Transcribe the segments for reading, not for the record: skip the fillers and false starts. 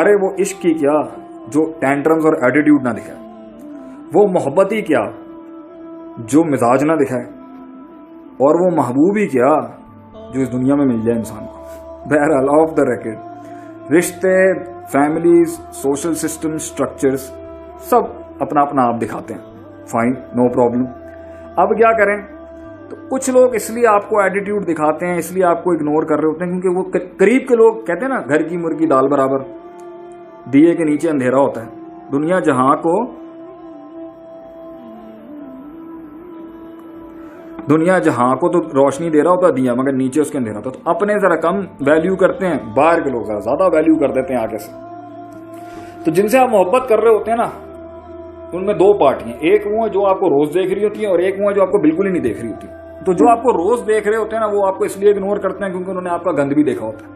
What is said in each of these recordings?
अरे वो इश्क ही क्या जो टेंट्रम्स और एटीट्यूड ना दिखाए, वो मोहब्बत ही क्या जो मिजाज ना दिखाए, और वो महबूब ही क्या जो इस दुनिया में मिल जाए इंसान को। बहरहाल ऑफ द रिकॉर्ड रिश्ते, फैमिलीज, सोशल सिस्टम, स्ट्रक्चर्स सब अपना अपना आप दिखाते हैं, फाइन, नो प्रॉब्लम। अब क्या करें, तो कुछ लोग इसलिए आपको एटीट्यूड दिखाते हैं, इसलिए आपको इग्नोर कर रहे होते हैं क्योंकि वो करीब के लोग कहते हैं ना, घर की मुर्गी दाल बराबर, दिए के नीचे अंधेरा होता है। दुनिया जहां को तो रोशनी दे रहा होता है दिया, मगर नीचे उसके अंधेरा होता है। तो अपने जरा कम वैल्यू करते हैं, बाहर के लोग जरा ज्यादा वैल्यू कर देते हैं आगे से। तो जिनसे आप मोहब्बत कर रहे होते हैं ना, उनमें दो पार्टियां, एक वो है जो आपको रोज देख रही होती है और एक वो है जो आपको बिल्कुल ही नहीं देख रही होती। तो जो आपको रोज देख रहे होते हैं ना, वो आपको इसलिए इग्नोर करते हैं क्योंकि उन्होंने आपका गंद भी देखा होता है।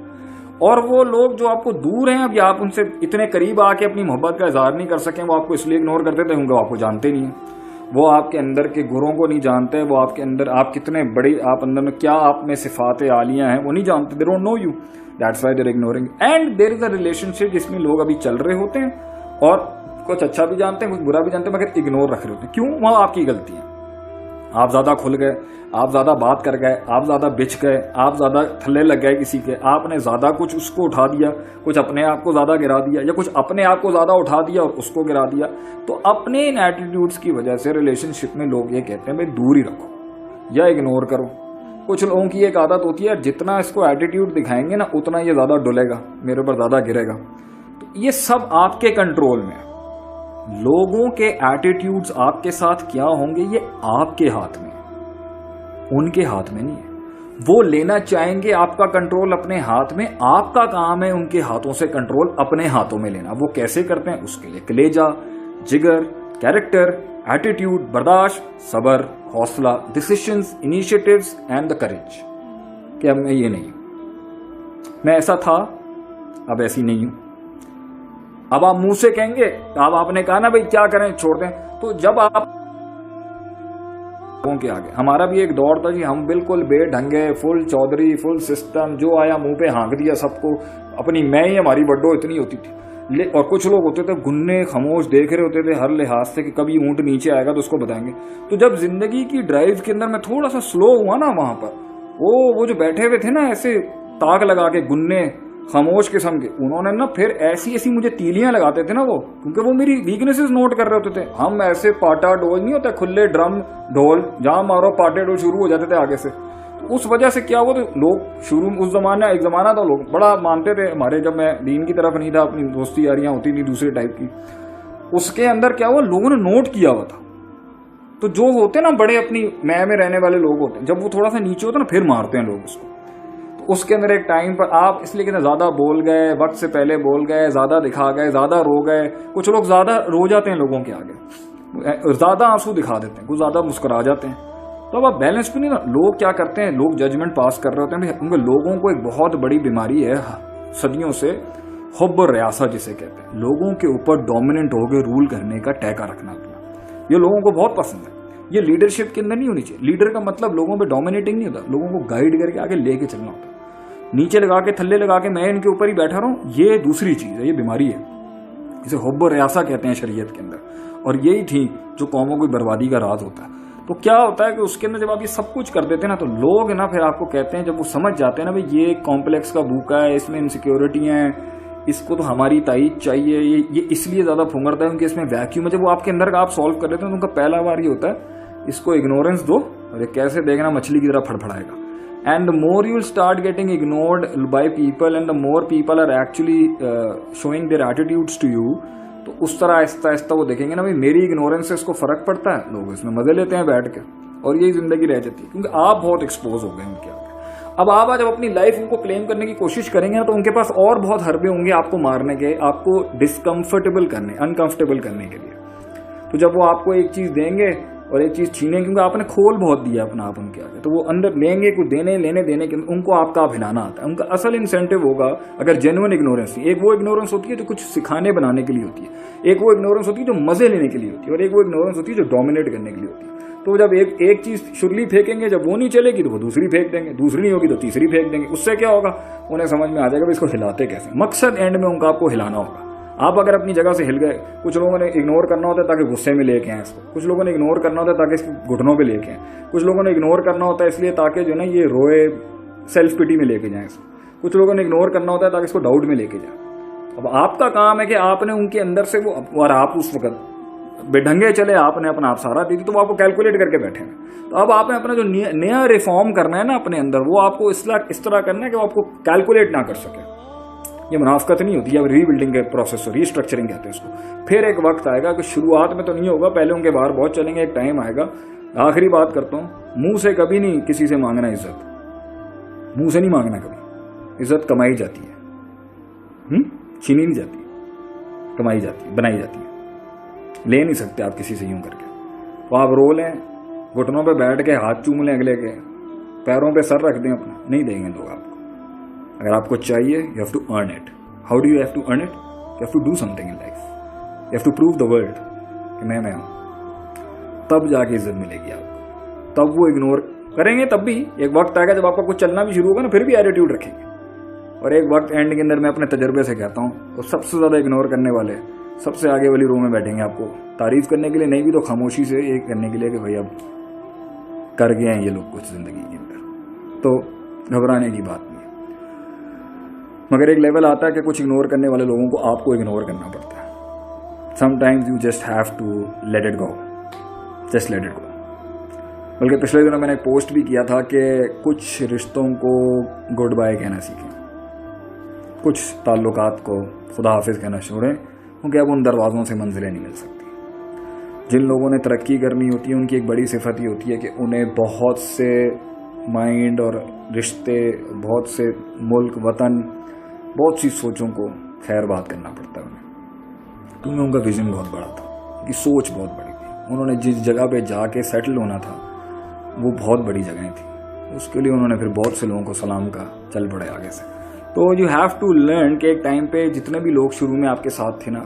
और वो लोग जो आपको दूर हैं, अब या आप उनसे इतने करीब आके अपनी मोहब्बत का इजहार नहीं कर सकें, वो आपको इसलिए इग्नोर करते थे क्योंकि आपको जानते नहीं है, वो आपके अंदर के गुणों को नहीं जानते, वो आपके अंदर आप कितने बड़े, आप अंदर में क्या आप में सिफाते आलियां हैं वो नहीं जानते, they don't know you, that's why they are ignoring. And there is a relationship जिसमें लोग अभी चल रहे होते हैं और कुछ अच्छा भी जानते हैं, कुछ बुरा भी जानते हैं, मगर इग्नोर रख रहे होते हैं। क्यों? वहां आपकी गलती है, आप ज्यादा खुल गए, आप ज्यादा बात कर गए, आप ज्यादा बिछ गए, आप ज्यादा थल्ले लग गए किसी के, आपने ज्यादा कुछ उसको उठा दिया, कुछ अपने आप को ज्यादा गिरा दिया, या कुछ अपने आप को ज्यादा उठा दिया और उसको गिरा दिया। तो अपने इन एटीट्यूड्स की वजह से रिलेशनशिप में लोग ये कहते हैं भाई दूर ही रखो या इग्नोर करो। कुछ लोगों की एक आदत होती है, जितना इसको एटीट्यूड दिखाएंगे ना उतना ये ज्यादा डुलेगा, मेरे ऊपर ज्यादा गिरेगा। तो ये सब आपके कंट्रोल में है। लोगों के एटीट्यूड्स आपके साथ क्या होंगे ये आपके हाथ में, उनके हाथ में नहीं है। वो लेना चाहेंगे आपका कंट्रोल अपने हाथ में, आपका काम है उनके हाथों से कंट्रोल अपने हाथों में लेना। वो कैसे करते हैं उसके लिए कलेजा, जिगर, कैरेक्टर, एटीट्यूड, बर्दाश्त, सब्र, हौसला, decisions, initiatives and the courage. कि अब मैं ये नहीं हूं, मैं ऐसा था अब ऐसी नहीं हूं। अब आप मुंह से कहेंगे, अब आपने कहा ना भाई क्या करें छोड़ दें, तो जब आप के आगे, हमारा भी एक दौर था जी, हम बिल्कुल बेढंगे, फुल चौधरी, फुल सिस्टम, जो आया मुंह पे हाँक दिया सबको, अपनी मैं ही हमारी बड्डो इतनी होती थी। और कुछ लोग होते थे गुन्ने खामोश देख रहे होते थे हर लिहाज से कि कभी ऊंट नीचे आएगा तो उसको बताएंगे। तो जब जिंदगी की ड्राइव के अंदर मैं थोड़ा सा स्लो हुआ ना, वहां पर वो जो बैठे हुए थे ना ऐसे ताक लगा के गुन्ने खामोश किस्म के, उन्होंने ना फिर ऐसी ऐसी मुझे तीलियां लगाते थे ना वो, क्योंकि वो मेरी वीकनेसेस नोट कर रहे होते थे। हम ऐसे पाटा डोल नहीं होता, खुले ड्रम ढोल, जहां मारो पाटे डोल शुरू हो जाते थे आगे से। तो उस वजह से क्या हुआ, तो लोग शुरू में, उस जमाना एक जमाना था लोग बड़ा मानते थे हमारे, जब मैं दीन की तरफ नहीं था, अपनी दोस्ती यारियां होती थी दूसरे टाइप की, उसके अंदर क्या हुआ, लोगों ने नोट किया हुआ था। तो जो होते ना बड़े अपनी मैं में रहने वाले लोग होते हैं, जब वो थोड़ा सा नीचे होता ना फिर मारते हैं लोग उसको। उसके अंदर एक टाइम पर आप इसलिए कहते ज्यादा बोल गए, वक्त से पहले बोल गए, ज्यादा दिखा गए, ज्यादा रो गए। कुछ लोग ज्यादा रो जाते हैं लोगों के आगे, ज्यादा आंसू दिखा देते हैं, कुछ ज्यादा मुस्कुरा जाते हैं। तो अब आप बैलेंस भी नहीं ना, लोग क्या करते हैं, लोग जजमेंट पास कर रहे होते हैं। क्योंकि लोगों को एक बहुत बड़ी बीमारी है सदियों से, हुब्ब और रियासा जिसे कहते हैं, लोगों के ऊपर डोमिनेंट हो गए, रूल करने का टैका रखना अपना, ये लोगों को बहुत पसंद है। ये लीडरशिप के अंदर नहीं होनी चाहिए। लीडर का मतलब लोगों पे डोमिनेटिंग नहीं होता, लोगों को गाइड करके आगे लेके चलना होता है। नीचे लगा के थल्ले लगा के मैं इनके ऊपर ही बैठा रहा हूं, ये दूसरी चीज है, ये बीमारी है, इसे हुब्ब और रियासा कहते हैं शरीयत के अंदर। और यही थी जो कौमों की बर्बादी का राज होता है। तो क्या होता है कि उसके अंदर जब आप ये सब कुछ कर देते हैं ना, तो लोग ना फिर आपको कहते हैं, जब वो समझ जाते हैं ना भाई ये कॉम्प्लेक्स का भूखा है, इसमें इनसिक्योरिटी है, इसको तो हमारी ताईद चाहिए, ये इसलिए ज्यादा फुंगरता है क्योंकि इसमें वैक्यूम है। जब वो आपके अंदर का आप सॉल्व कर लेते हैं तो उनका पहला बार ये होता है इसको इग्नोरेंस दो और ये कैसे देखना मछली की तरह फड़फड़ाएगा। And the more you'll start getting ignored by people and the more people are actually showing their attitudes to you, तो उस तरह आहिस्ता आहिस्ता वो देखेंगे ना भाई मेरी इग्नोरेंस से इसको फर्क पड़ता है, लोग इसमें मजे लेते हैं बैठ के, और यही जिंदगी रह जाती है क्योंकि आप बहुत एक्सपोज हो गए उनके आगे। अब आप जब अपनी लाइफ उनको क्लेम करने की कोशिश करेंगे ना, तो उनके पास और बहुत हरबे होंगे आपको मारने के, आपको डिस्कम्फर्टेबल करने, अनकंफर्टेबल करने के लिए। तो जब वो आपको एक चीज देंगे और एक चीज छीनेंगे, क्योंकि आपने खोल बहुत दिया अपना आप उनके आगे, तो वो अंदर लेंगे कुछ देने लेने देने के, उनको आपका आप हिलाना आता है। उनका असल इंसेंटिव होगा अगर जेन्युइन इग्नोरेंस थी। एक वो इग्नोरेंस होती है जो कुछ सिखाने बनाने के लिए होती है, एक वो इग्नोरेंस होती है जो मजे लेने के लिए होती है, और एक वो इग्नोरेंस होती है जो डोमिनेट करने के लिए होती है। तो जब एक चीज शुरली फेंकेंगे, जब वो नहीं चलेगी तो वो दूसरी फेंक देंगे, दूसरी नहीं होगी तो तीसरी फेंक देंगे। उससे क्या होगा, उन्हें समझ में आ जाएगा इसको हिलाते कैसे। मकसद एंड में उनका आपको हिलाना होगा। आप अगर अपनी जगह से हिल गए, कुछ लोगों ने इग्नोर करना होता है ताकि गुस्से में लेके आए इसको, कुछ लोगों ने इग्नोर करना होता है ताकि इसके घुटनों पे लेके आए, कुछ लोगों ने इग्नोर करना होता है इसलिए ताकि जो ना ये रोए, सेल्फ पिटी में लेके जाए इसको, कुछ लोगों ने इग्नोर करना होता है ताकि इसको डाउट में लेके जाए। अब आपका काम है कि आपने उनके अंदर से वो, और आप उस वक्त बेढंगे चले, आपने अपना आप सारा दी थी, तो वो आपको कैलकुलेट करके बैठे हैं। तो अब आपने अपना जो नया रिफॉर्म करना है ना अपने अंदर, वो आपको इस तरह करना है कि वो आपको कैलकुलेट ना कर सके। ये मुनाफकत नहीं होती है, रीबिल्डिंग के प्रोसेस, रीस्ट्रक्चरिंग कहते हैं इसको। फिर एक वक्त आएगा कि शुरुआत में तो नहीं होगा, पहले उनके बाहर बहुत चलेंगे, एक टाइम आएगा। आखिरी बात करता हूँ, मुंह से कभी नहीं किसी से मांगना इज्जत, मुंह से नहीं मांगना कभी। इज्जत कमाई जाती है, छीनी नहीं जाती, कमाई जाती है, बनाई जाती है। ले नहीं सकते आप किसी से यूं करके। तो आप रो लें, घुटनों पे बैठ के हाथ चूम लें अगले के, पैरों पे सर रख दें अपना, नहीं देंगे लोग आपको। अगर आपको चाहिए, you have to earn it. How do you have to earn it? You have to do something in life, you have to prove the world कि मैं हूं, तब जाके इज्जत मिलेगी आपको। तब वो इग्नोर करेंगे, तब भी एक वक्त आएगा जब आपका कुछ चलना भी शुरू होगा ना, फिर भी एटीट्यूड रखेंगे। और एक वक्त एंड के अंदर, मैं अपने तजर्बे से कहता हूँ, तो सबसे ज्यादा इग्नोर करने वाले सबसे आगे वाली रो में बैठेंगे, आपको तारीफ करने के लिए नहीं भी तो खामोशी से एक करने के लिए कि भाई अब कर गए हैं ये लोग कुछ जिंदगी के अंदर। तो घबराने की बात नहीं है, मगर एक लेवल आता है कि कुछ इग्नोर करने वाले लोगों को आपको इग्नोर करना पड़ता है। Sometimes you just have to let it go, just let it go. बल्कि पिछले दिनों मैंने एक पोस्ट भी किया था कि कुछ रिश्तों को गुड बाय कहना सीखें, कुछ ताल्लुकात को खुदा हाफिज कहना छोड़ें, क्योंकि अब उन दरवाज़ों से मंजिलें नहीं मिल सकती। जिन लोगों ने तरक्की करनी होती है, उनकी एक बड़ी सिफत ही होती है कि उन्हें बहुत से माइंड और रिश्ते, बहुत से मुल्क, वतन, बहुत सी सोचों को खैर बात करना पड़ता है उन्हें। क्योंकि उनका विजन बहुत बड़ा था, उनकी सोच बहुत बड़ी थी। उन्होंने जिस जगह पे जाके सेटल होना था वो बहुत बड़ी जगह थी, उसके लिए उन्होंने फिर बहुत से लोगों को सलाम का चल पड़े आगे से। तो यू हैव टू लर्न कि एक टाइम पे जितने भी लोग शुरू में आपके साथ थे ना,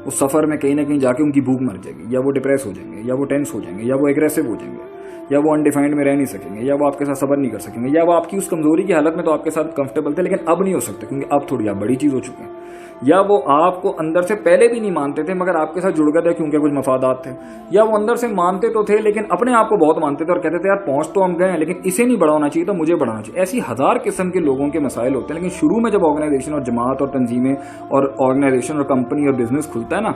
उस सफर में कहीं ना कहीं जाके उनकी भूख मर जाएगी, या वो डिप्रेस हो जाएंगे, या वो टेंस हो जाएंगे, या वो एग्रेसिव हो जाएंगे, या वो अनडिफाइंड में रह नहीं सकेंगे, या वो आपके साथ सबर नहीं कर सकेंगे, या वो आपकी उस कमजोरी की हालत में तो आपके साथ कंफर्टेबल थे, लेकिन अब नहीं हो सकते क्योंकि अब थोड़ी आप बड़ी चीज हो चुके हैं। या वो आपको अंदर से पहले भी नहीं मानते थे मगर आपके साथ जुड़ गए थे क्योंकि कुछ मफादात थे, या वो अंदर से मानते तो थे लेकिन अपने आप को बहुत मानते थे और कहते थे यार पहुंच तो हम गए हैं लेकिन इसे नहीं बढ़ाना चाहिए तो मुझे बढ़ाना चाहिए। ऐसी हजार किस्म के लोगों के मसाइल होते हैं, लेकिन शुरू में जब ऑर्गेनाइजेशन और जमात और तंजीमें और ऑर्गेनाइजेशन और कंपनी और बिजनेस खुलता है ना,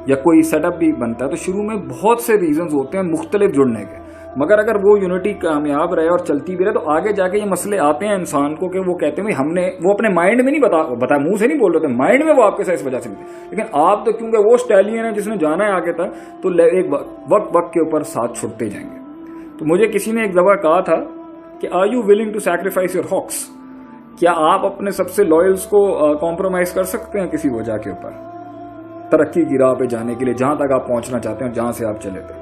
या कोई सेटअप भी बनता है, तो शुरू में बहुत से रीजंस होते हैं मुख्तलिफ जुड़ने के, मगर अगर वो यूनिटी कामयाब रहे और चलती भी रहे तो आगे जाके ये मसले आते हैं इंसान को कि वो कहते हैं हमने, वो अपने माइंड में नहीं बताया, मुंह से नहीं बोल रहे थे, माइंड में वो आपके साथ इस वजह से भी थे। लेकिन आप तो क्योंकि वो स्टैलियन है जिसने जाना है आगे तक, तो एक वक्त के ऊपर साथ छुड़ते जाएंगे। तो मुझे किसी ने एक दफा कहा था कि are you willing to sacrifice your hawks, क्या आप अपने सबसे लॉयल्स को कॉम्प्रोमाइज कर सकते हैं किसी वजह के ऊपर, तरक्की की राह पे जाने के लिए, जहां तक आप पहुंचना चाहते हैं, जहां से आप चले थे।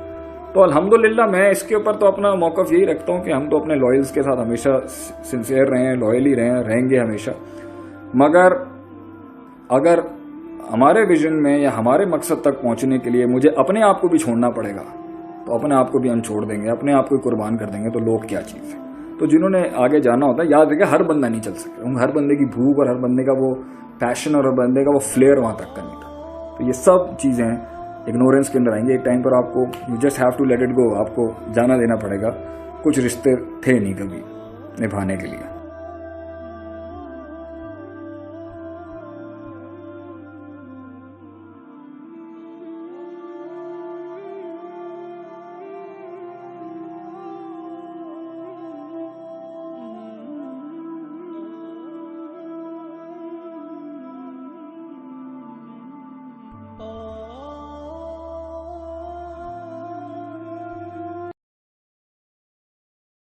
तो अल्हम्दुलिल्लाह मैं इसके ऊपर तो अपना मौक़िफ़ यही रखता हूँ कि हम तो अपने लॉयल्स के साथ हमेशा सिंसियर रहे हैं, लॉयल ही रहे हैं, रहेंगे हमेशा। मगर अगर हमारे विजन में या हमारे मकसद तक पहुंचने के लिए मुझे अपने आप को भी छोड़ना पड़ेगा तो अपने आप को भी हम छोड़ देंगे, अपने आप को कुर्बान कर देंगे, तो लोग क्या चीज़ है। तो जिन्होंने आगे जाना होता है, याद रखिए हर बंदा नहीं चल सकता, हर बंदे की भूख और हर बंदे का वो पैशन और हर बंदे का वो फ्लेयर वहां तक का नहीं था। तो ये सब चीज़ें इग्नोरेंस के अंदर आएंगे। एक टाइम पर आपको you just have to let it go, आपको जाना देना पड़ेगा। कुछ रिश्ते थे नहीं कभी निभाने के लिए।